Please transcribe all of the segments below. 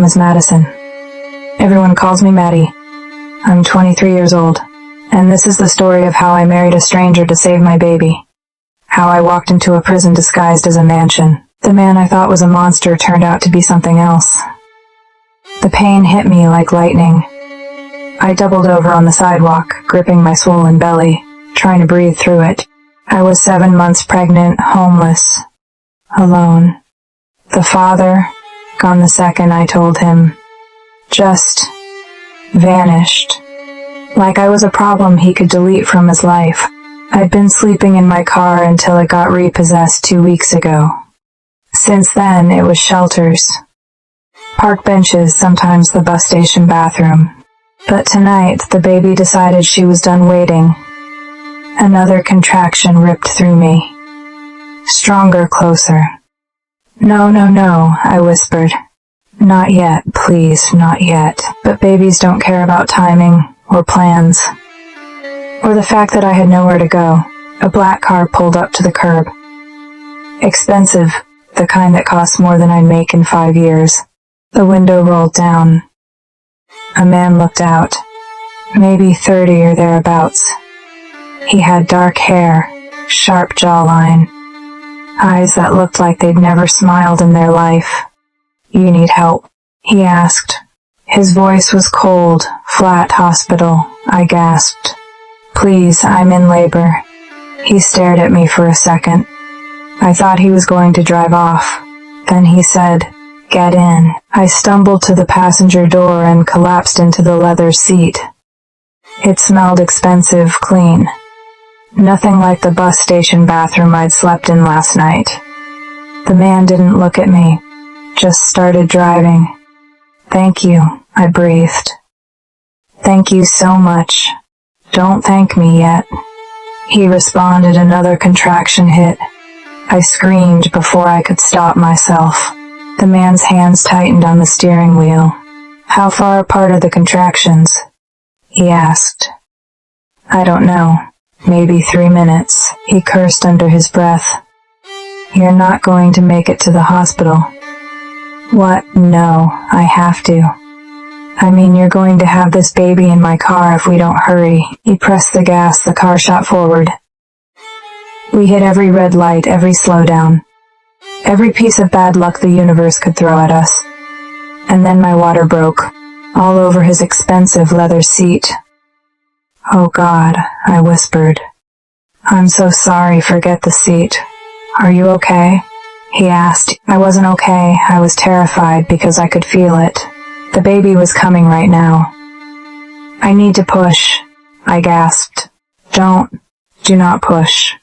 name is Madison. Everyone calls me Maddie. I'm 23 years old, and this is the story of how I married a stranger to save my baby. How I walked into a prison disguised as a mansion. The man I thought was a monster turned out to be something else. The pain hit me like lightning. I doubled over on the sidewalk, gripping my swollen belly, trying to breathe through it. I was 7 months pregnant, homeless, alone. The father, gone the second I told him, just vanished. Like I was a problem he could delete from his life. I'd been sleeping in my car until it got repossessed 2 weeks ago. Since then, it was shelters, park benches, sometimes the bus station bathroom. But tonight, the baby decided she was done waiting. Another contraction ripped through me. Stronger, closer. No, no, no, I whispered. Not yet, please, not yet. But babies don't care about timing, or plans. Or the fact that I had nowhere to go. A black car pulled up to the curb. Expensive, the kind that costs more than I'd make in 5 years. The window rolled down. A man looked out. Maybe 30 or thereabouts. He had dark hair, sharp jawline, eyes that looked like they'd never smiled in their life. You need help? He asked. His voice was cold, flat, hospital. I gasped. Please, I'm in labor. He stared at me for a second. I thought he was going to drive off. Then he said, get in. I stumbled to the passenger door and collapsed into the leather seat. It smelled expensive, clean. Nothing like the bus station bathroom I'd slept in last night. The man didn't look at me, just started driving. Thank you, I breathed. Thank you so much. Don't thank me yet. He responded, another contraction hit. I screamed before I could stop myself. The man's hands tightened on the steering wheel. How far apart are the contractions? He asked. I don't know. Maybe 3 minutes. He cursed under his breath. You're not going to make it to the hospital. What? No, I have to. I mean, you're going to have this baby in my car if we don't hurry. He pressed the gas, the car shot forward. We hit every red light, every slowdown. Every piece of bad luck the universe could throw at us. And then my water broke, all over his expensive leather seat. Oh God, I whispered. I'm so sorry, forget the seat. Are you okay? He asked. I wasn't okay. I was terrified because I could feel it. The baby was coming right now. I need to push, I gasped. Do not push.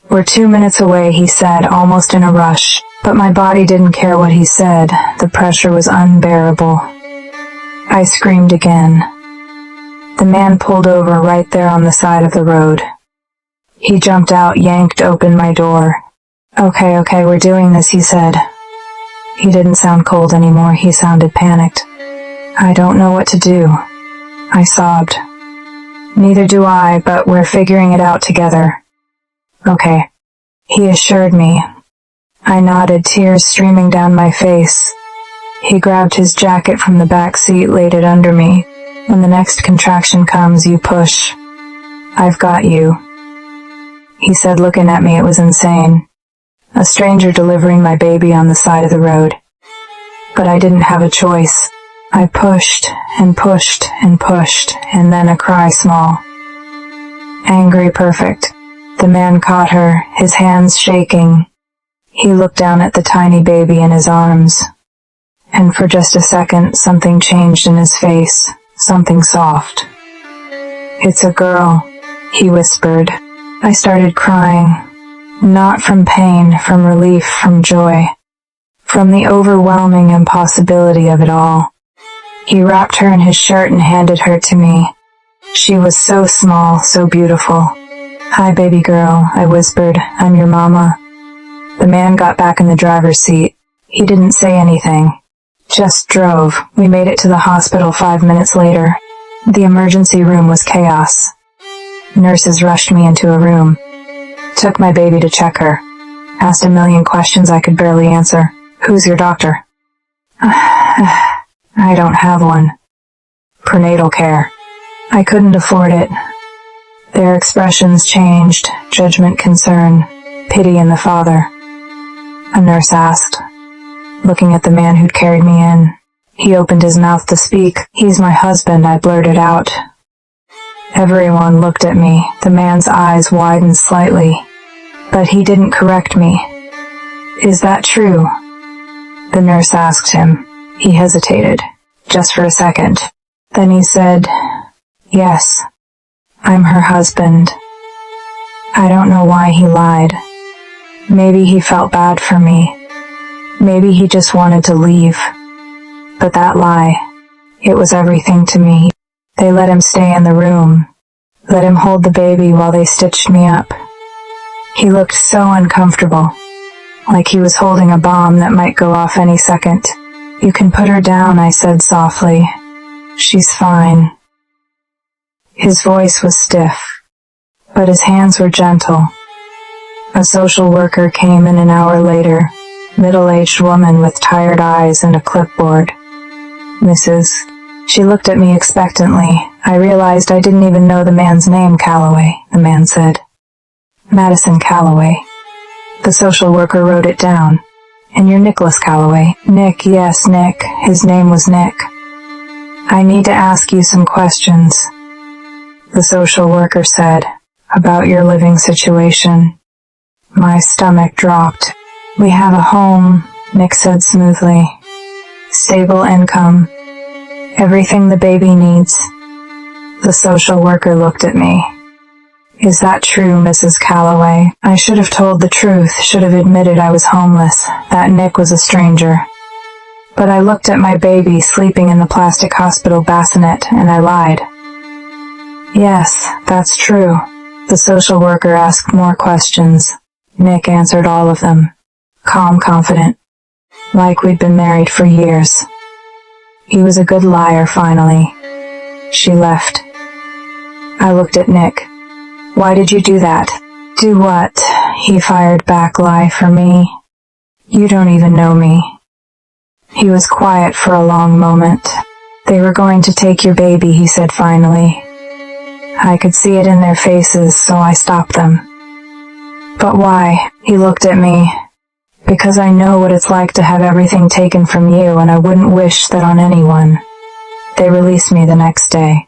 We're 2 minutes away, he said, almost in a rush. But my body didn't care what he said. The pressure was unbearable. I screamed again. The man pulled over right there on the side of the road. He jumped out, yanked open my door. Okay, we're doing this, he said. He didn't sound cold anymore, he sounded panicked. I don't know what to do. I sobbed. Neither do I, but we're figuring it out together. Okay, he assured me. I nodded, tears streaming down my face. He grabbed his jacket from the back seat, laid it under me. When the next contraction comes, you push. I've got you. He said, looking at me. It was insane. A stranger delivering my baby on the side of the road. But I didn't have a choice. I pushed and pushed and pushed, and then a cry small. Angry, perfect. The man caught her, his hands shaking. He looked down at the tiny baby in his arms. And for just a second, something changed in his face. Something soft. It's a girl, he whispered. I started crying. Not from pain, from relief, from joy. From the overwhelming impossibility of it all. He wrapped her in his shirt and handed her to me. She was so small, so beautiful. Hi, baby girl, I whispered. I'm your mama. The man got back in the driver's seat. He didn't say anything. Just drove. We made it to the hospital 5 minutes later. The emergency room was chaos. Nurses rushed me into a room. Took my baby to check her. Asked a million questions I could barely answer. Who's your doctor? I don't have one. Prenatal care. I couldn't afford it. Their expressions changed, judgment, concern, pity in the father. A nurse asked, looking at the man who'd carried me in. He opened his mouth to speak. "He's my husband," I blurted out. Everyone looked at me. The man's eyes widened slightly. But he didn't correct me. "Is that true?" the nurse asked him. He hesitated, just for a second. Then he said, "Yes, I'm her husband." I don't know why he lied. Maybe he felt bad for me. Maybe he just wanted to leave. But that lie, it was everything to me. They let him stay in the room, let him hold the baby while they stitched me up. He looked so uncomfortable, like he was holding a bomb that might go off any second. "You can put her down," I said softly. "She's fine." His voice was stiff, but his hands were gentle. A social worker came in an hour later, middle-aged woman with tired eyes and a clipboard. "Mrs." She looked at me expectantly. I realized I didn't even know the man's name. "Calloway," the man said. "Madison Calloway." The social worker wrote it down. "And you're Nicholas Calloway?" "Nick, yes, Nick." His name was Nick. "I need to ask you some questions," the social worker said, "about your living situation." My stomach dropped. "We have a home," Nick said smoothly. "Stable income. Everything the baby needs." The social worker looked at me. "Is that true, Mrs. Calloway?" I should have told the truth, should have admitted I was homeless, that Nick was a stranger. But I looked at my baby sleeping in the plastic hospital bassinet, and I lied. "Yes, that's true." The social worker asked more questions. Nick answered all of them, calm, confident, like we'd been married for years. He was a good liar, finally. She left. I looked at Nick. "Why did you do that?" "Do what?" He fired back. "Lie for me? You don't even know me." He was quiet for a long moment. "They were going to take your baby," he said finally. I could see it in their faces, so I stopped them. "But why?" He looked at me. "Because I know what it's like to have everything taken from you, and I wouldn't wish that on anyone." They released me the next day.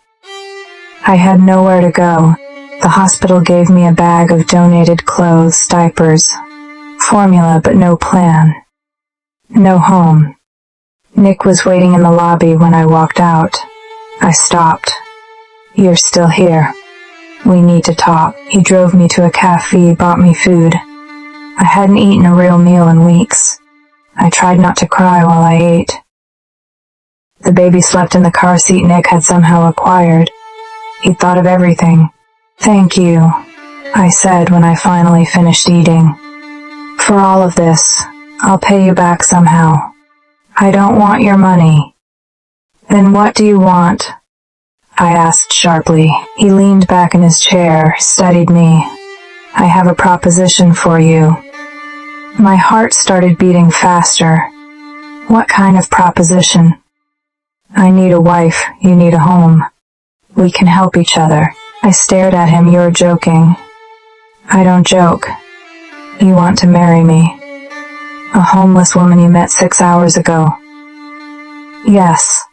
I had nowhere to go. The hospital gave me a bag of donated clothes, diapers, formula, but no plan. No home. Nick was waiting in the lobby when I walked out. I stopped. "You're still here. We need to talk." He drove me to a cafe, bought me food. I hadn't eaten a real meal in weeks. I tried not to cry while I ate. The baby slept in the car seat Nick had somehow acquired. He'd thought of everything. "Thank you," I said when I finally finished eating. "For all of this. I'll pay you back somehow." "I don't want your money." "Then what do you want?" I asked sharply. He leaned back in his chair, studied me. "I have a proposition for you." My heart started beating faster. "What kind of proposition?" "I need a wife, you need a home. We can help each other." I stared at him. "You're joking." "I don't joke. You want to marry me? A homeless woman you met 6 hours ago?" "Yes."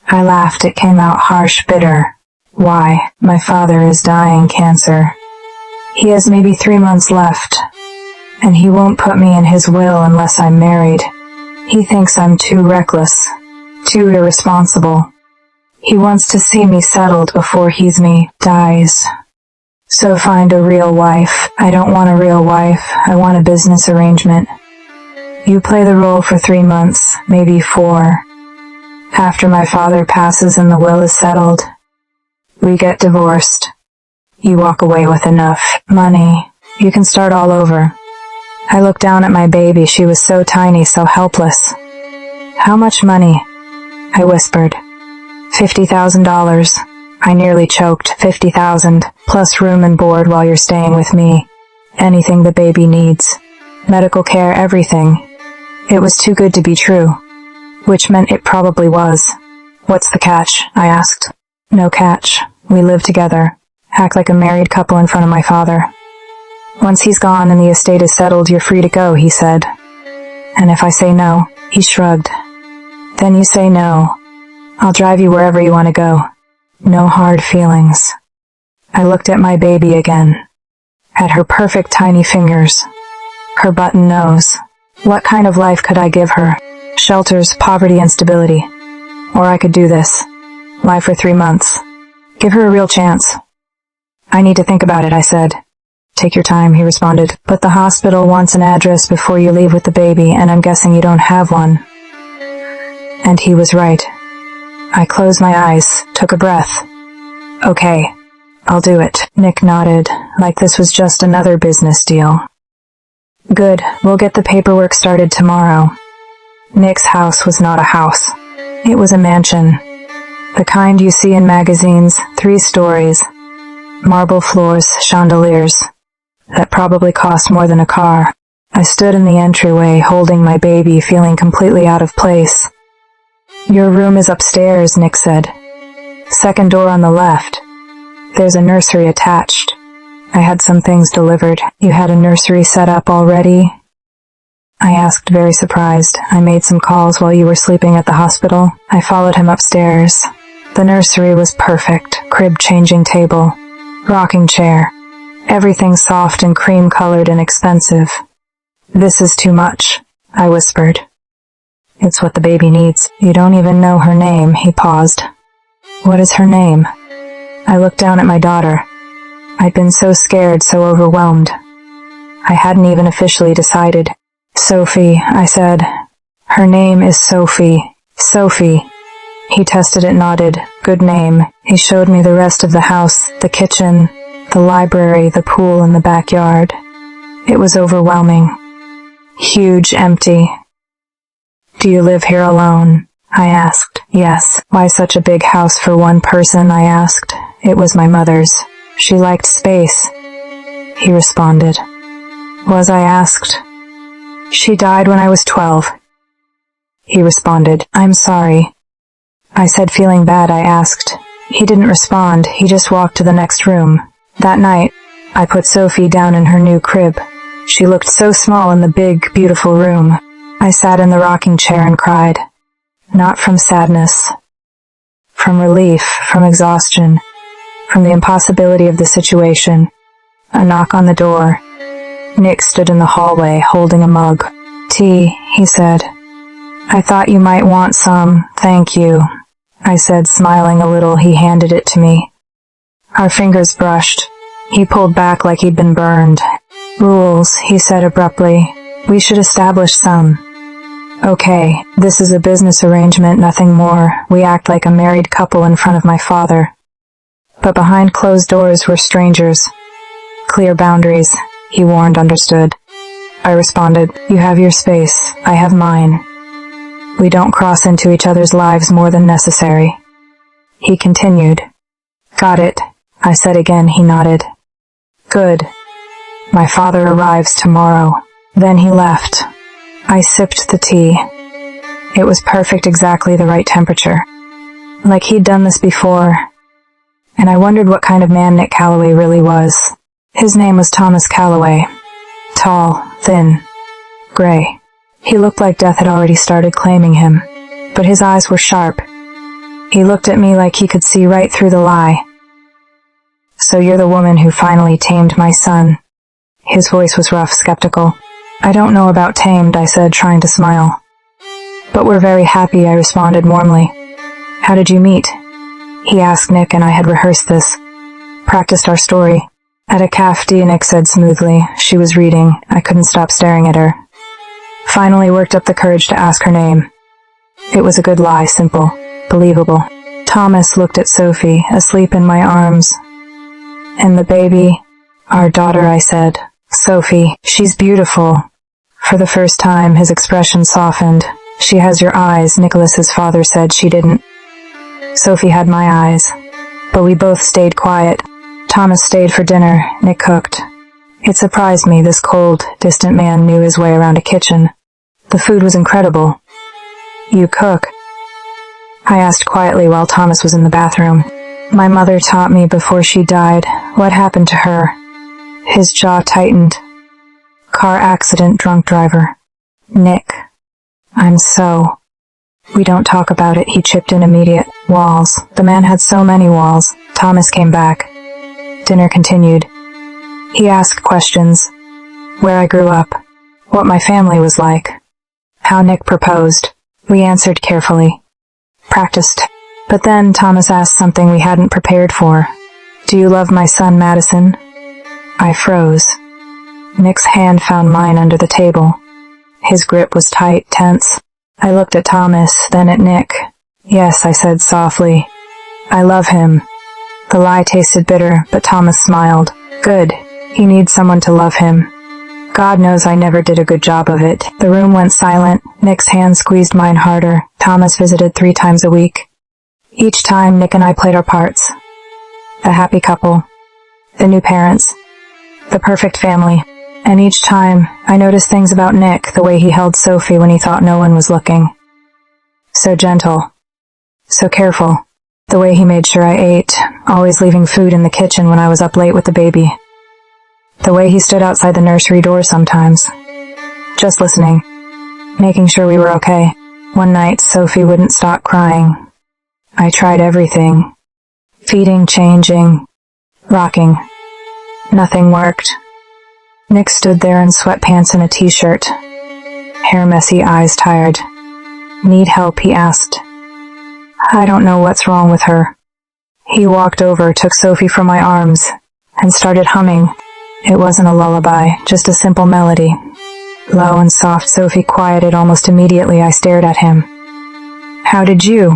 I laughed. It came out harsh, bitter. "Why?" "My father is dying, cancer. He has maybe 3 months left, and he won't put me in his will unless I'm married. He thinks I'm too reckless, too irresponsible. He wants to see me settled before he dies. So find a real wife." "I don't want a real wife. I want a business arrangement. You play the role for 3 months, maybe 4. After my father passes and the will is settled, we get divorced. You walk away with enough money. You can start all over." I looked down at my baby. She was so tiny, so helpless. "How much money?" I whispered. $50,000. I nearly choked. $50,000, plus room and board while you're staying with me. Anything the baby needs. Medical care, everything. It was too good to be true. which meant it probably was. What's the catch? I asked. No catch. We live together. Act like a married couple in front of my father. Once he's gone and the estate is settled, you're free to go, he said. And if I say no? He shrugged. Then you say no. I'll drive you wherever you want to go. No hard feelings. I looked at my baby again. At her perfect tiny fingers. Her button nose. What kind of life could I give her? Shelters, poverty, and stability. Or I could do this. Lie for 3 months. Give her a real chance. I need to think about it, I said. Take your time, he responded. But the hospital wants an address before you leave with the baby, and I'm guessing you don't have one. And he was right. I closed my eyes, took a breath. Okay, I'll do it. Nick nodded, like this was just another business deal. Good, we'll get the paperwork started tomorrow. Nick's house was not a house. It was a mansion. The kind you see in magazines, 3 stories. Marble floors, chandeliers. That probably cost more than a car. I stood in the entryway, holding my baby, feeling completely out of place. Your room is upstairs, Nick said. Second door on the left. There's a nursery attached. I had some things delivered. You had a nursery set up already? I asked, very surprised. I made some calls while you were sleeping at the hospital. I followed him upstairs. The nursery was perfect. Crib changing table. Rocking chair. Everything soft and cream-colored and expensive. This is too much, I whispered. It's what the baby needs. You don't even know her name, he paused. What is her name? I looked down at my daughter. I'd been so scared, so overwhelmed. I hadn't even officially decided. Sophie, I said. Her name is Sophie. Sophie. He tested it, nodded. Good name. He showed me the rest of the house, the kitchen, the library, the pool, and the backyard. It was overwhelming. Huge, empty. Do you live here alone? I asked. Yes. Why such a big house for one person? I asked. It was my mother's. She liked space. He responded. Was? I asked. She died when I was 12. He responded. I'm sorry. I said, feeling bad. I asked. He didn't respond. He just walked to the next room. That night, I put Sophie down in her new crib. She looked so small in the big, beautiful room. I sat in the rocking chair and cried. Not from sadness. From relief, from exhaustion, from the impossibility of the situation. A knock on the door. Nick stood in the hallway, holding a mug. Tea, he said. I thought you might want some, thank you. I said, smiling a little. He handed it to me. Our fingers brushed. He pulled back like he'd been burned. Rules, he said abruptly. We should establish some. Okay, this is a business arrangement, nothing more. We act like a married couple in front of my father. But behind closed doors were strangers. Clear boundaries, he warned. Understood. I responded, you have your space, I have mine. We don't cross into each other's lives more than necessary. He continued. Got it, I said again. He nodded. Good. My father arrives tomorrow. Then he left. I sipped the tea. It was perfect, exactly the right temperature. Like he'd done this before. And I wondered what kind of man Nick Calloway really was. His name was Thomas Calloway. Tall, thin, gray. He looked like death had already started claiming him. But his eyes were sharp. He looked at me like he could see right through the lie. So you're the woman who finally tamed my son. His voice was rough, skeptical. I don't know about tamed, I said, trying to smile. But we're very happy, I responded warmly. How did you meet? He asked Nick, and I had rehearsed this. Practiced our story. At a café, Nick said smoothly. She was reading. I couldn't stop staring at her. Finally worked up the courage to ask her name. It was a good lie, simple, believable. Thomas looked at Sophie, asleep in my arms. And the baby? Our daughter, I said. Sophie, she's beautiful. For the first time, his expression softened. She has your eyes, Nicholas's father said. She didn't. Sophie had my eyes. But we both stayed quiet. Thomas stayed for dinner. Nick cooked. It surprised me, this cold, distant man knew his way around a kitchen. The food was incredible. You cook? I asked quietly while Thomas was in the bathroom. My mother taught me before she died. What happened to her? His jaw tightened. Car accident, drunk driver. Nick. We don't talk about it, he chipped in immediate. Walls. The man had so many walls. Thomas came back. Dinner continued. He asked questions. Where I grew up. What my family was like. How Nick proposed. We answered carefully. Practiced. But then Thomas asked something we hadn't prepared for. Do you love my son, Madison? I froze. Nick's hand found mine under the table. His grip was tight, tense. I looked at Thomas, then at Nick. Yes, I said softly. I love him. The lie tasted bitter, but Thomas smiled. Good. He needs someone to love him. God knows I never did a good job of it. The room went silent. Nick's hand squeezed mine harder. Thomas visited 3 times a week. Each time, Nick and I played our parts. The happy couple. The new parents. The perfect family. And each time, I noticed things about Nick, the way he held Sophie when he thought no one was looking. So gentle. So careful. The way he made sure I ate, always leaving food in the kitchen when I was up late with the baby. The way he stood outside the nursery door sometimes. Just listening. Making sure we were okay. One night, Sophie wouldn't stop crying. I tried everything. Feeding, changing, rocking. Nothing worked. Nick stood there in sweatpants and a t-shirt. Hair messy, eyes tired. Need help, he asked. I don't know what's wrong with her. He walked over, took Sophie from my arms, and started humming. It wasn't a lullaby, just a simple melody. Low and soft, Sophie quieted almost immediately. I stared at him. How did you?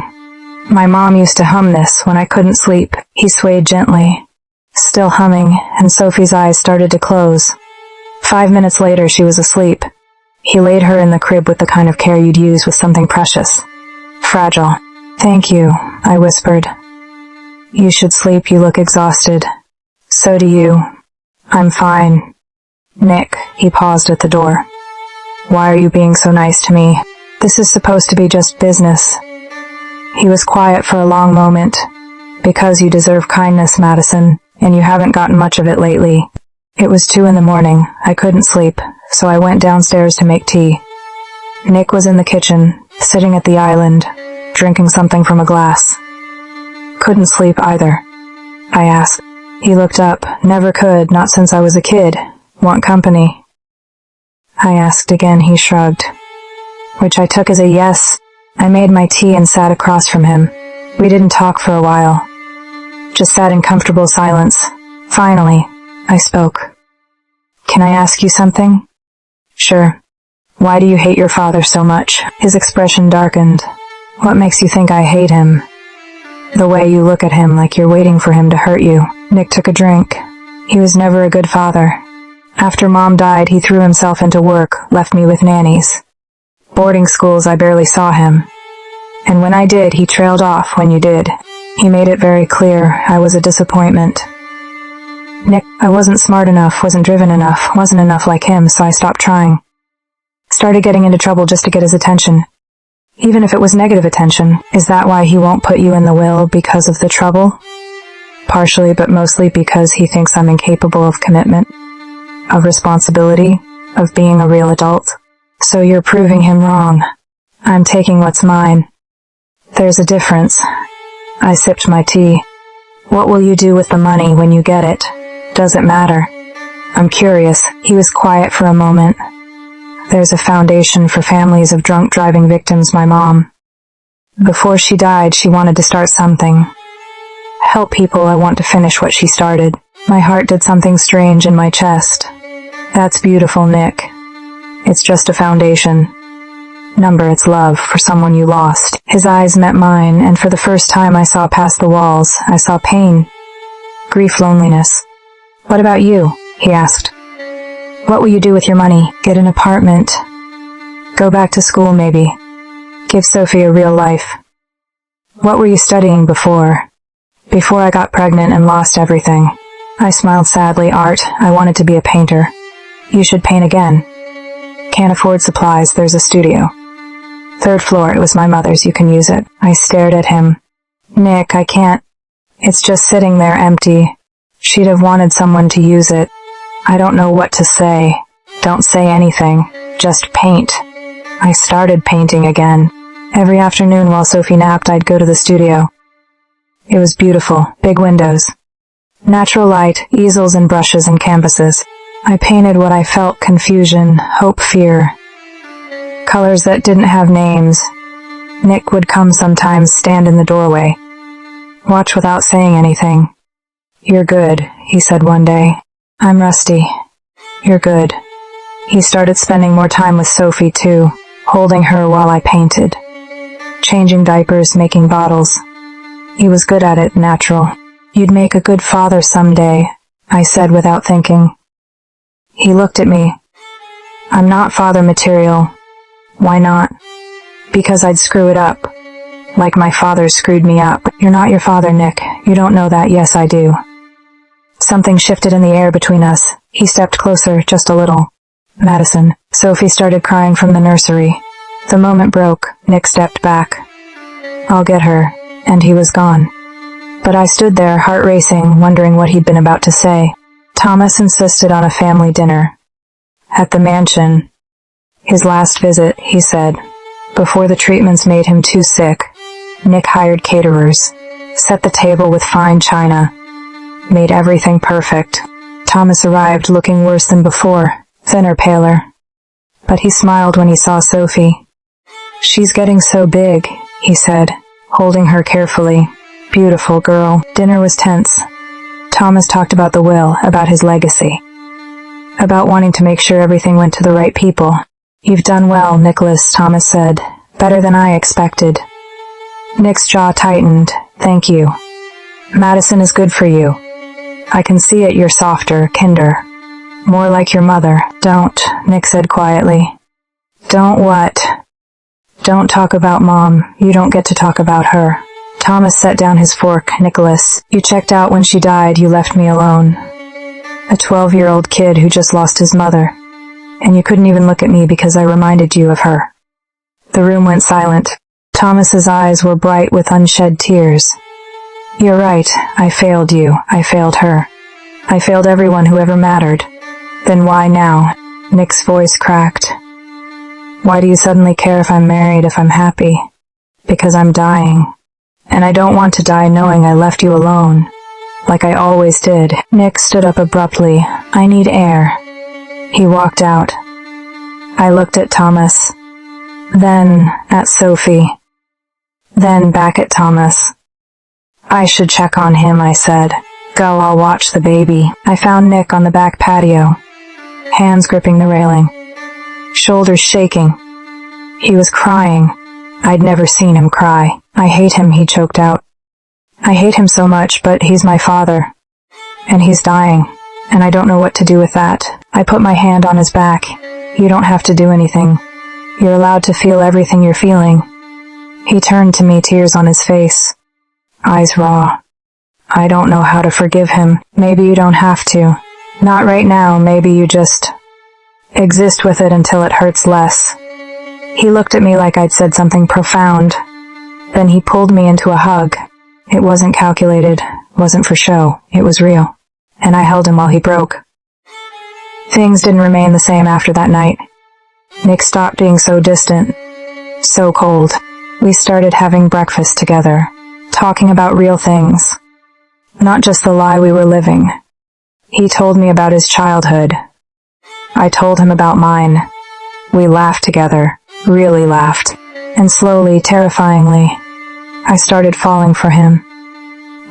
My mom used to hum this when I couldn't sleep. He swayed gently. Still humming, and Sophie's eyes started to close. 5 minutes later, she was asleep. He laid her in the crib with the kind of care you'd use with something precious. Fragile. Thank you, I whispered. You should sleep, you look exhausted. So do you. I'm fine. Nick, he paused at the door. Why are you being so nice to me? This is supposed to be just business. He was quiet for a long moment. Because you deserve kindness, Madison, and you haven't gotten much of it lately. It was 2 a.m. I couldn't sleep, so I went downstairs to make tea. Nick was in the kitchen, sitting at the island, drinking something from a glass. Couldn't sleep either. I asked. He looked up. Never could, not since I was a kid. Want company? I asked again. He shrugged, which I took as a yes. I made my tea and sat across from him. We didn't talk for a while. Just sat in comfortable silence. Finally, I spoke. Can I ask you something? Sure. Why do you hate your father so much? His expression darkened. What makes you think I hate him? The way you look at him like you're waiting for him to hurt you. Nick took a drink. He was never a good father. After Mom died, he threw himself into work, left me with nannies. Boarding schools, I barely saw him. And when I did, he trailed off when you did. He made it very clear I was a disappointment. Nick, I wasn't smart enough, wasn't driven enough, wasn't enough like him, so I stopped trying. Started getting into trouble just to get his attention. Even if it was negative attention. Is that why he won't put you in the will, because of the trouble? Partially, but mostly because he thinks I'm incapable of commitment, of responsibility, of being a real adult. So you're proving him wrong. I'm taking what's mine. There's a difference. I sipped my tea. What will you do with the money when you get it? Does it matter? I'm curious. He was quiet for a moment. There's a foundation for families of drunk driving victims, my mom. Before she died, she wanted to start something. Help people. I want to finish what she started. My heart did something strange in my chest. That's beautiful, Nick. It's just a foundation. Number, it's love for someone you lost. His eyes met mine, and for the first time I saw past the walls. I saw pain, grief, loneliness. What about you? He asked. What will you do with your money? Get an apartment. Go back to school, maybe. Give Sophie a real life. What were you studying before? Before I got pregnant and lost everything. I smiled sadly. Art. I wanted to be a painter. You should paint again. Can't afford supplies. There's a studio. Third floor, it was my mother's, you can use it. I stared at him. Nick, I can't. It's just sitting there empty. She'd have wanted someone to use it. I don't know what to say. Don't say anything. Just paint. I started painting again. Every afternoon while Sophie napped, I'd go to the studio. It was beautiful. Big windows. Natural light, easels and brushes and canvases. I painted what I felt: confusion, hope, fear. Colors that didn't have names. Nick would come sometimes, stand in the doorway. Watch without saying anything. You're good, he said one day. I'm rusty. You're good. He started spending more time with Sophie too, holding her while I painted. Changing diapers, making bottles. He was good at it, natural. You'd make a good father someday, I said without thinking. He looked at me. I'm not father material. Why not? Because I'd screw it up. Like my father screwed me up. You're not your father, Nick. You don't know that. Yes, I do. Something shifted in the air between us. He stepped closer, just a little. Madison. Sophie started crying from the nursery. The moment broke. Nick stepped back. I'll get her. And he was gone. But I stood there, heart racing, wondering what he'd been about to say. Thomas insisted on a family dinner. At the mansion. His last visit, he said. Before the treatments made him too sick. Nick hired caterers. Set the table with fine china. Made everything perfect. Thomas arrived looking worse than before. Thinner, paler. But he smiled when he saw Sophie. She's getting so big, he said, holding her carefully. Beautiful girl. Dinner was tense. Thomas talked about the will, about his legacy. About wanting to make sure everything went to the right people. You've done well, Nicholas, Thomas said. Better than I expected. Nick's jaw tightened. Thank you. Madison is good for you. I can see it, you're softer, kinder. More like your mother. Don't, Nick said quietly. Don't what? Don't talk about Mom. You don't get to talk about her. Thomas set down his fork. Nicholas, you checked out when she died. You left me alone. A 12-year-old kid who just lost his mother. And you couldn't even look at me because I reminded you of her. The room went silent. Thomas's eyes were bright with unshed tears. You're right. I failed you. I failed her. I failed everyone who ever mattered. Then why now? Nick's voice cracked. Why do you suddenly care if I'm married, if I'm happy? Because I'm dying. And I don't want to die knowing I left you alone. Like I always did. Nick stood up abruptly. I need air. He walked out. I looked at Thomas. Then at Sophie. Then back at Thomas. I should check on him, I said. Go, I'll watch the baby. I found Nick on the back patio. Hands gripping the railing. Shoulders shaking. He was crying. I'd never seen him cry. I hate him, he choked out. I hate him so much, but he's my father. And he's dying. And I don't know what to do with that. I put my hand on his back. You don't have to do anything. You're allowed to feel everything you're feeling. He turned to me, tears on his face. Eyes raw. I don't know how to forgive him. Maybe you don't have to. Not right now, maybe you just exist with it until it hurts less. He looked at me like I'd said something profound. Then he pulled me into a hug. It wasn't calculated, wasn't for show, it was real. And I held him while he broke. Things didn't remain the same after that night. Nick stopped being so distant, so cold. We started having breakfast together, talking about real things. Not just the lie we were living. He told me about his childhood. I told him about mine. We laughed together, really laughed. And slowly, terrifyingly, I started falling for him.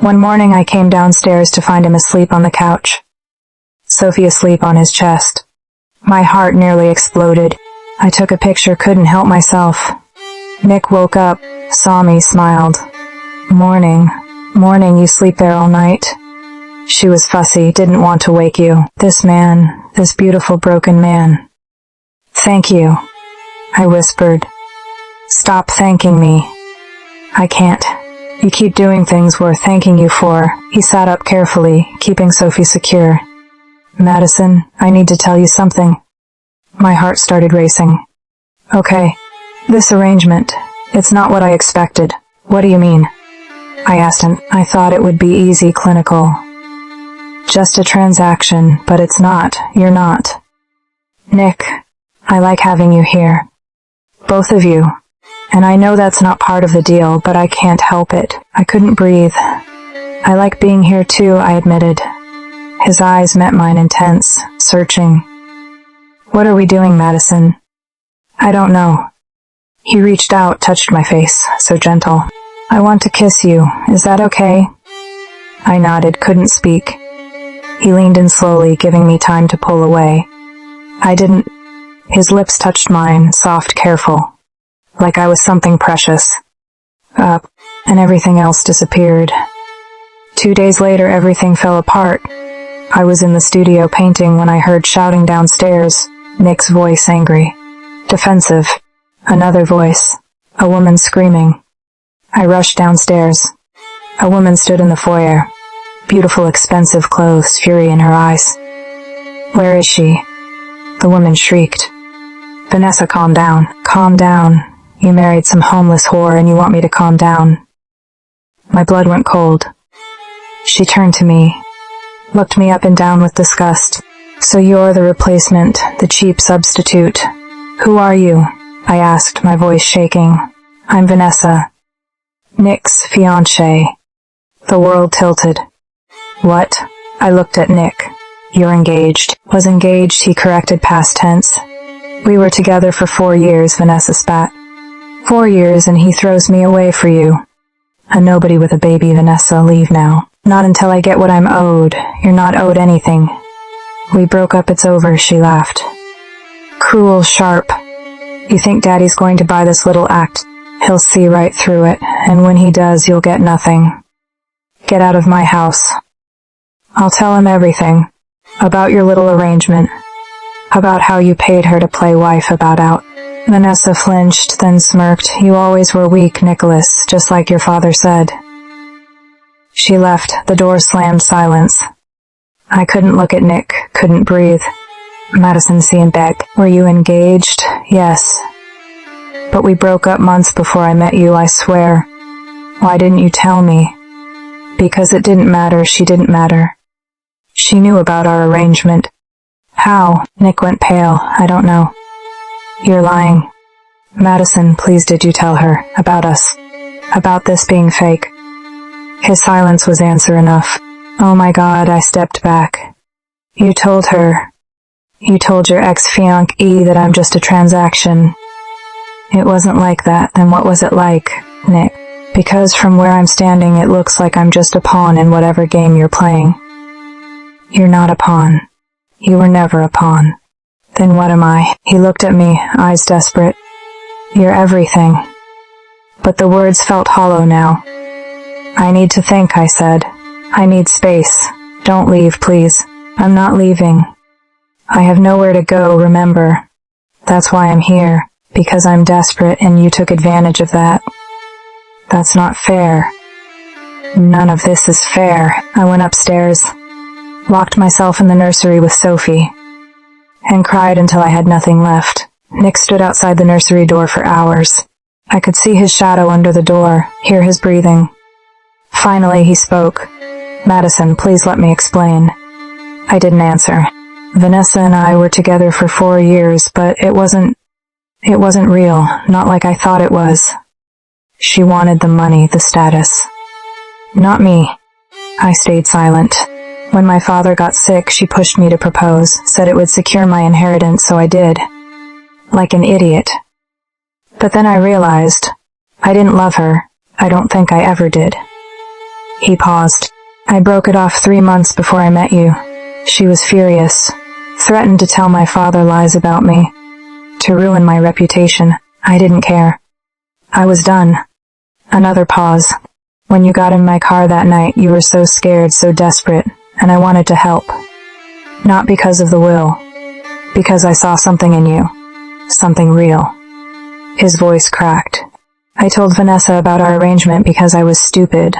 One morning I came downstairs to find him asleep on the couch. Sophie asleep on his chest. My heart nearly exploded. I took a picture, couldn't help myself. Nick woke up, saw me, smiled. Morning, you sleep there all night? She was fussy, didn't want to wake you. This man, this beautiful broken man. Thank you, I whispered. Stop thanking me. I can't. You keep doing things worth thanking you for. He sat up carefully, keeping Sophie secure. Madison, I need to tell you something. My heart started racing. Okay. This arrangement, it's not what I expected. What do you mean? I asked him. I thought it would be easy, clinical. Just a transaction, but it's not. You're not. Nick, I like having you here. Both of you. And I know that's not part of the deal, but I can't help it. I couldn't breathe. I like being here too, I admitted. His eyes met mine, intense, searching. What are we doing, Madison? I don't know. He reached out, touched my face, so gentle. I want to kiss you. Is that okay? I nodded, couldn't speak. He leaned in slowly, giving me time to pull away. I didn't. His lips touched mine, soft, careful, like I was something precious. And everything else disappeared. 2 days later, everything fell apart. I was in the studio painting when I heard shouting downstairs, Nick's voice, angry, defensive. Another voice, a woman screaming. I rushed downstairs. A woman stood in the foyer, beautiful, expensive clothes, fury in her eyes. Where is she? The woman shrieked. Vanessa, calm down. Calm down. You married some homeless whore and you want me to calm down. My blood went cold. She turned to me, looked me up and down with disgust. So you're the replacement, the cheap substitute. Who are you? I asked, my voice shaking. I'm Vanessa. Nick's fiancée. The world tilted. What? I looked at Nick. You're engaged. Was engaged, he corrected, past tense. We were together for 4 years, Vanessa spat. 4 years and he throws me away for you. A nobody with a baby, Vanessa, leave now. Not until I get what I'm owed. You're not owed anything. We broke up, it's over, she laughed. Cruel, sharp. You think Daddy's going to buy this little act? He'll see right through it, and when he does, you'll get nothing. Get out of my house. I'll tell him everything. About your little arrangement. About how you paid her to play wife about out. Vanessa flinched, then smirked. You always were weak, Nicholas, just like your father said. She left. The door slammed. Silence. I couldn't look at Nick, couldn't breathe. Madison C. and Beck. Were you engaged? Yes. But we broke up months before I met you, I swear. Why didn't you tell me? Because it didn't matter, she didn't matter. She knew about our arrangement. How? Nick went pale. I don't know. You're lying. Madison, please, did you tell her? About us? About this being fake? His silence was answer enough. Oh my God, I stepped back. You told her. You told your ex-fiancée that I'm just a transaction. It wasn't like that. Then what was it like, Nick? Because from where I'm standing, it looks like I'm just a pawn in whatever game you're playing. You're not a pawn. You were never a pawn. Then what am I? He looked at me, eyes desperate. You're everything. But the words felt hollow now. I need to think, I said. I need space. Don't leave, please. I'm not leaving. I have nowhere to go, remember. That's why I'm here. Because I'm desperate and you took advantage of that. That's not fair. None of this is fair. I went upstairs, locked myself in the nursery with Sophie, and cried until I had nothing left. Nick stood outside the nursery door for hours. I could see his shadow under the door, hear his breathing. Finally he spoke. Madison, please let me explain. I didn't answer. Vanessa and I were together for 4 years, but it wasn't real, not like I thought it was. She wanted the money, the status. Not me. I stayed silent. When my father got sick, she pushed me to propose, said it would secure my inheritance, so I did. Like an idiot. But then I realized, I didn't love her. I don't think I ever did. He paused. I broke it off 3 months before I met you. She was furious. Threatened to tell my father lies about me. To ruin my reputation. I didn't care. I was done. Another pause. When you got in my car that night, you were so scared, so desperate, and I wanted to help. Not because of the will. Because I saw something in you. Something real. His voice cracked. I told Vanessa about our arrangement because I was stupid.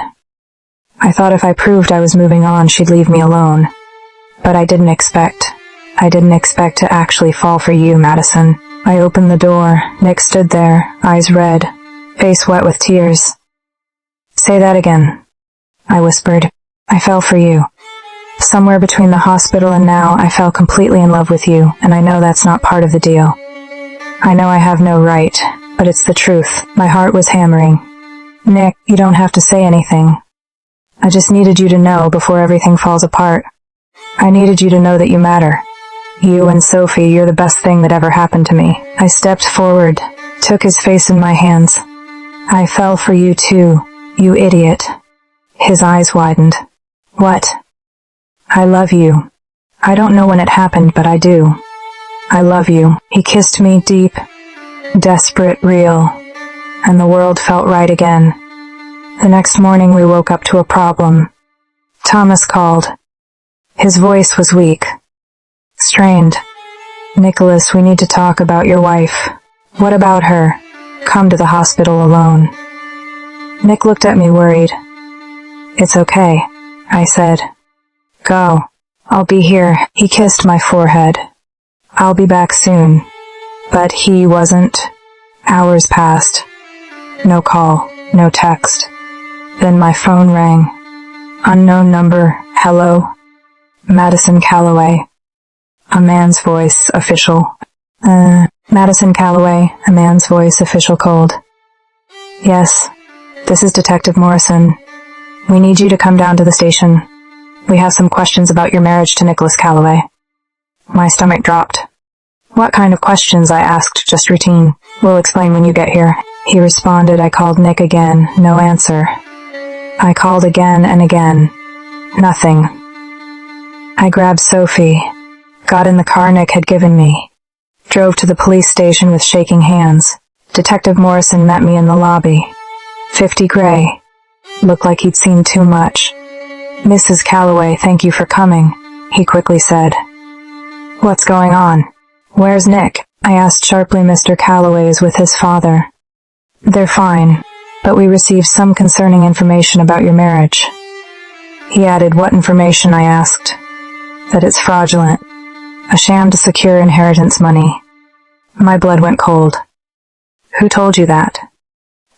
I thought if I proved I was moving on, she'd leave me alone. But I didn't expect to actually fall for you, Madison. I opened the door. Nick stood there, eyes red, face wet with tears. "Say that again," I whispered. "I fell for you. Somewhere between the hospital and now, I fell completely in love with you, and I know that's not part of the deal. I know I have no right, but it's the truth." My heart was hammering. "Nick, you don't have to say anything. I just needed you to know before everything falls apart. I needed you to know that you matter. You and Sophie, you're the best thing that ever happened to me." I stepped forward, took his face in my hands. "I fell for you too, you idiot." His eyes widened. "What?" "I love you. I don't know when it happened, but I do. I love you." He kissed me deep, desperate, real, and the world felt right again. The next morning we woke up to a problem. Thomas called. His voice was weak, strained. "Nicholas, we need to talk about your wife." "What about her?" "Come to the hospital alone." Nick looked at me worried. "It's okay," I said. "Go. I'll be here." He kissed my forehead. "I'll be back soon." But he wasn't. Hours passed. No call, no text. Then my phone rang. Unknown number. "Hello?" "Madison Calloway." A man's voice, official. Madison Calloway, a man's voice, official cold. "Yes, this is Detective Morrison. We need you to come down to the station. We have some questions about your marriage to Nicholas Calloway." My stomach dropped. "What kind of questions?" I asked, just routine. "We'll explain when you get here." He responded. I called Nick again. No answer. I called again and again. Nothing. I grabbed Sophie, got in the car Nick had given me, drove to the police station with shaking hands. Detective Morrison met me in the lobby. 50 gray. Looked like he'd seen too much. "Mrs. Calloway, thank you for coming," he quickly said. "What's going on? Where's Nick?" I asked sharply. "Mr. Calloway is with his father. They're fine, but we received some concerning information about your marriage." He added. "What information?" I asked. "That it's fraudulent. A sham to secure inheritance money." My blood went cold. "Who told you that?"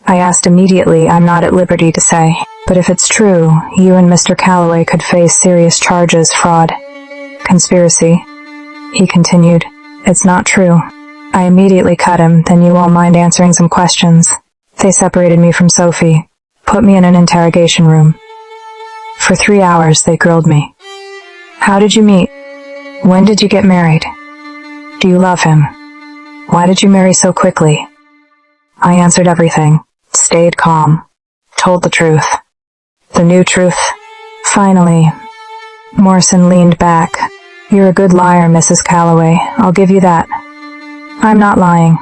I asked immediately. I'm not at liberty to say. "But if it's true, you and Mr. Calloway could face serious charges, fraud, conspiracy," he continued. "It's not true." I immediately cut him. "Then you won't mind answering some questions." They separated me from Sophie, put me in an interrogation room. For 3 hours they grilled me. "How did you meet? When did you get married? Do you love him? Why did you marry so quickly?" I answered everything, stayed calm, told the truth. The new truth. Finally, Morrison leaned back. "You're a good liar, Mrs. Calloway. I'll give you that." "I'm not lying."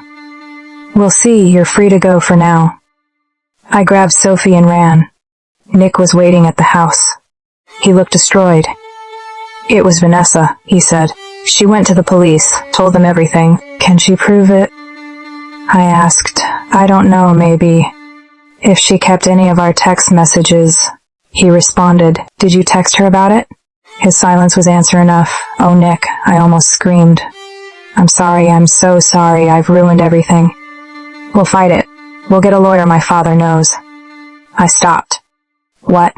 "We'll see. You're free to go for now." I grabbed Sophie and ran. Nick was waiting at the house. He looked destroyed. "It was Vanessa," he said. "She went to the police, told them everything." "Can she prove it?" I asked. "I don't know, maybe. If she kept any of our text messages." He responded. "Did you text her about it?" His silence was answer enough. "Oh, Nick," I almost screamed. "I'm sorry, I'm so sorry, I've ruined everything. We'll fight it. We'll get a lawyer, my father knows." I stopped. "What?"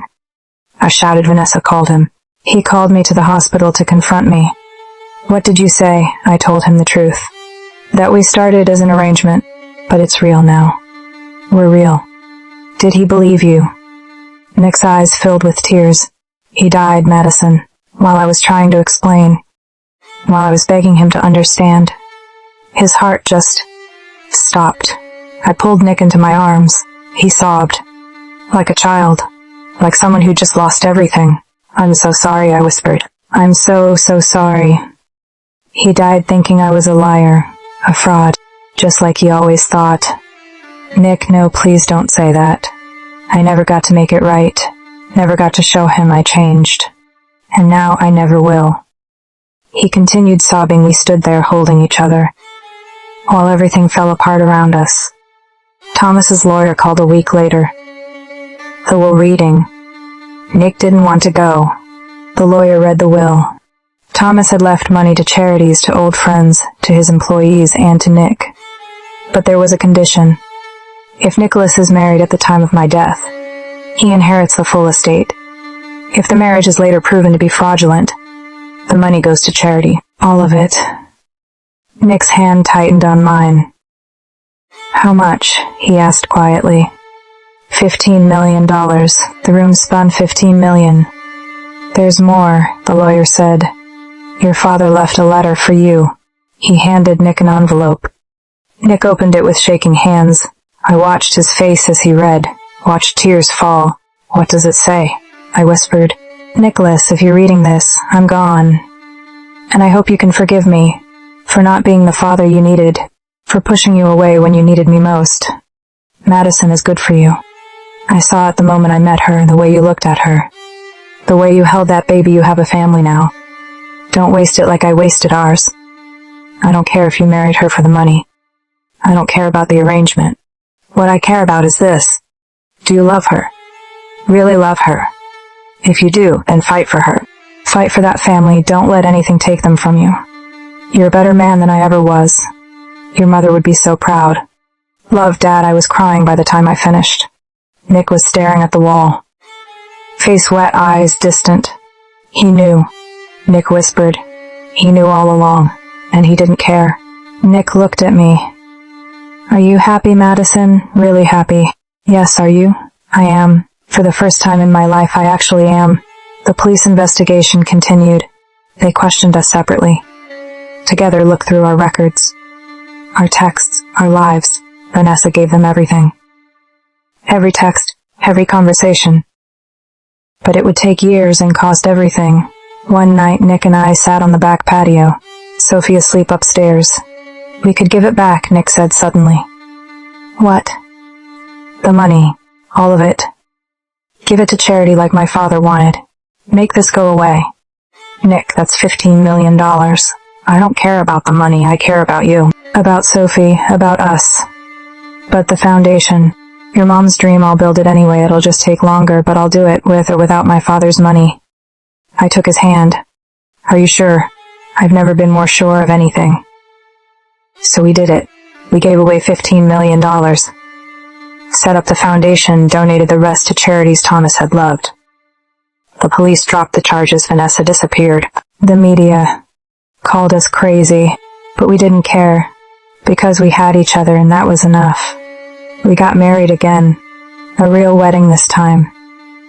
I shouted. "Vanessa called him. He called me to the hospital to confront me." "What did you say?" I told him the truth. "That we started as an arrangement, but it's real now. We're real." "Did he believe you?" Nick's eyes filled with tears. "He died, Madison, while I was trying to explain, while I was begging him to understand. His heart just stopped." I pulled Nick into my arms. He sobbed. Like a child. Like someone who just lost everything. "I'm so sorry," I whispered. "I'm so sorry. He died thinking I was a liar, a fraud, just like he always thought." "Nick, no, please don't say that. I never got to make it right. Never got to show him I changed. And now I never will." He continued sobbing. We stood there holding each other, while everything fell apart around us. Thomas's lawyer called a week later. The will reading. Nick didn't want to go. The lawyer read the will. Thomas had left money to charities, to old friends, to his employees, and to Nick. But there was a condition. If Nicholas is married at the time of my death, he inherits the full estate. If the marriage is later proven to be fraudulent, the money goes to charity. All of it. Nick's hand tightened on mine. How much? He asked quietly. $15 million. The room spun. $15 million. There's more, the lawyer said. Your father left a letter for you. He handed Nick an envelope. Nick opened it with shaking hands. I watched his face as he read, watched tears fall. What does it say? I whispered. Nicholas, if you're reading this, I'm gone. And I hope you can forgive me for not being the father you needed, for pushing you away when you needed me most. Madison is good for you. I saw it the moment I met her, the way you looked at her. The way you held that baby. You have a family now. Don't waste it like I wasted ours. I don't care if you married her for the money. I don't care about the arrangement. What I care about is this. Do you love her? Really love her? If you do, then fight for her. Fight for that family. Don't let anything take them from you. You're a better man than I ever was. Your mother would be so proud. Love, Dad. I was crying by the time I finished. Nick was staring at the wall. Face wet, eyes distant. He knew. Nick whispered. He knew all along, and he didn't care. Nick looked at me. Are you happy, Madison? Really happy? Yes, are you? I am. For the first time in my life, I actually am. The police investigation continued. They questioned us separately. Together, looked through our records. Our texts, our lives. Vanessa gave them everything. Every text, every conversation. But it would take years and cost everything. One night, Nick and I sat on the back patio. Sophie asleep upstairs. We could give it back, Nick said suddenly. What? The money. All of it. Give it to charity like my father wanted. Make this go away. Nick, that's $15 million. I don't care about the money, I care about you. About Sophie, about us. But the foundation. Your mom's dream, I'll build it anyway. It'll just take longer, but I'll do it, with or without my father's money. I took his hand. Are you sure? I've never been more sure of anything. So we did it. We gave away $15 million. Set up the foundation, donated the rest to charities Thomas had loved. The police dropped the charges. Vanessa disappeared. The media called us crazy, but we didn't care, because we had each other and that was enough. We got married again. A real wedding this time.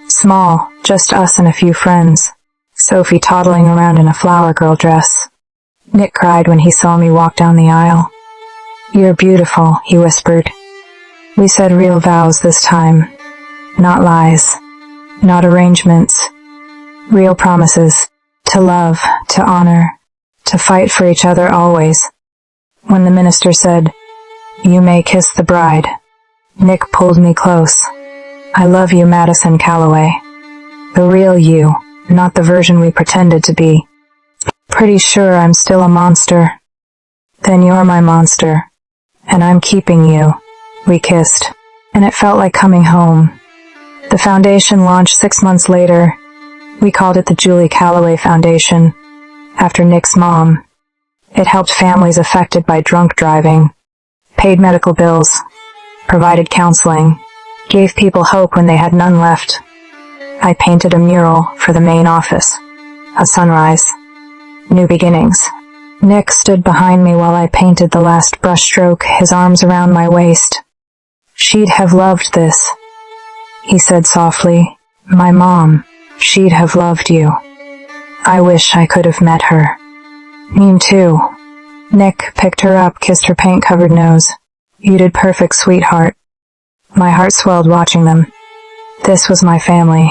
Small, just us and a few friends. Sophie toddling around in a flower girl dress. Nick cried when he saw me walk down the aisle. You're beautiful, he whispered. We said real vows this time. Not lies. Not arrangements. Real promises. To love, to honor, to fight for each other always. When the minister said, You may kiss the bride, Nick pulled me close. I love you, Madison Calloway. The real you, not the version we pretended to be. Pretty sure I'm still a monster. Then you're my monster. And I'm keeping you. We kissed. And it felt like coming home. The foundation launched 6 months later. We called it the Julie Calloway Foundation, after Nick's mom. It helped families affected by drunk driving, paid medical bills, provided counseling, gave people hope when they had none left. I painted a mural for the main office. A sunrise. New beginnings. Nick stood behind me while I painted the last brushstroke, his arms around my waist. She'd have loved this, he said softly. My mom, she'd have loved you. I wish I could have met her. Me too. Nick picked her up, kissed her paint-covered nose. You did perfect, sweetheart. My heart swelled watching them. This was my family.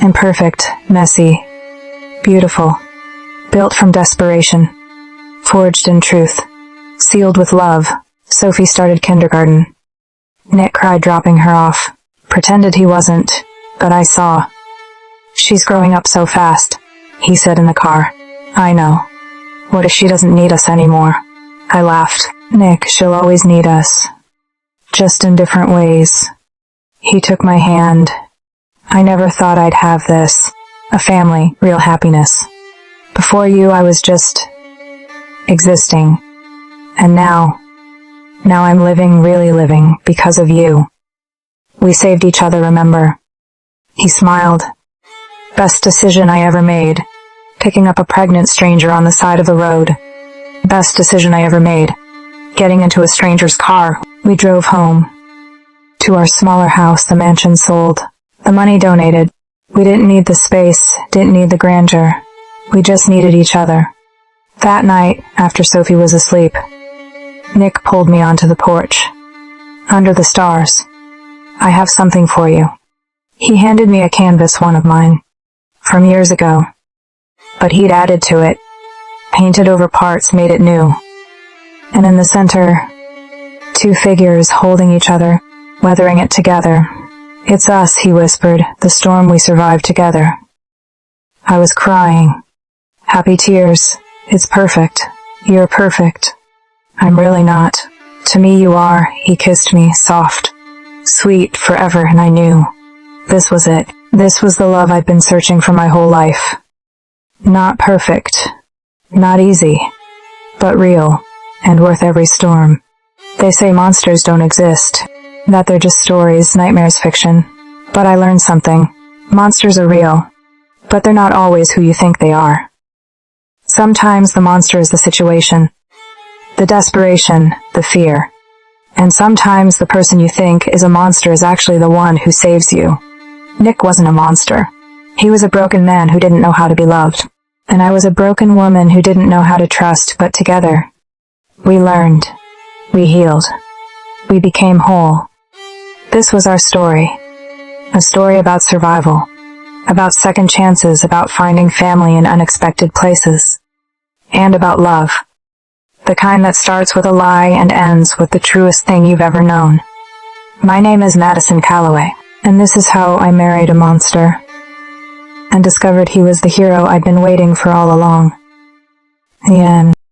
Imperfect, messy, beautiful. Built from desperation. Forged in truth. Sealed with love. Sophie started kindergarten. Nick cried, dropping her off. Pretended he wasn't, but I saw. She's growing up so fast, he said in the car. I know. What if she doesn't need us anymore? I laughed. Nick, she'll always need us. Just in different ways. He took my hand. I never thought I'd have this. A family, real happiness. Before you, I was just existing. And now I'm living, really living, because of you. We saved each other, remember? He smiled. Best decision I ever made. Picking up a pregnant stranger on the side of the road. Best decision I ever made. Getting into a stranger's car. We drove home. To our smaller house the mansion sold. The money donated. We didn't need the space, didn't need the grandeur. We just needed each other. That night, after Sophie was asleep, Nick pulled me onto the porch. Under the stars. I have something for you. He handed me a canvas, one of mine. From years ago. But he'd added to it. Painted over parts, made it new. And in the center, two figures holding each other, weathering it together. It's us, he whispered, the storm we survived together. I was crying. Happy tears. It's perfect. You're perfect. I'm really not. To me you are. He kissed me, soft, sweet, forever, and I knew. This was it. This was the love I'd been searching for my whole life. Not perfect. Not easy. But real. And worth every storm. They say monsters don't exist. That they're just stories, nightmares, fiction. But I learned something. Monsters are real. But they're not always who you think they are. Sometimes the monster is the situation. The desperation, the fear. And sometimes the person you think is a monster is actually the one who saves you. Nick wasn't a monster. He was a broken man who didn't know how to be loved. And I was a broken woman who didn't know how to trust, but together, we learned. We healed. We became whole. This was our story. A story about survival. About second chances, about finding family in unexpected places. And about love. The kind that starts with a lie and ends with the truest thing you've ever known. My name is Madison Calloway, and this is how I married a monster. And discovered he was the hero I'd been waiting for all along. The end.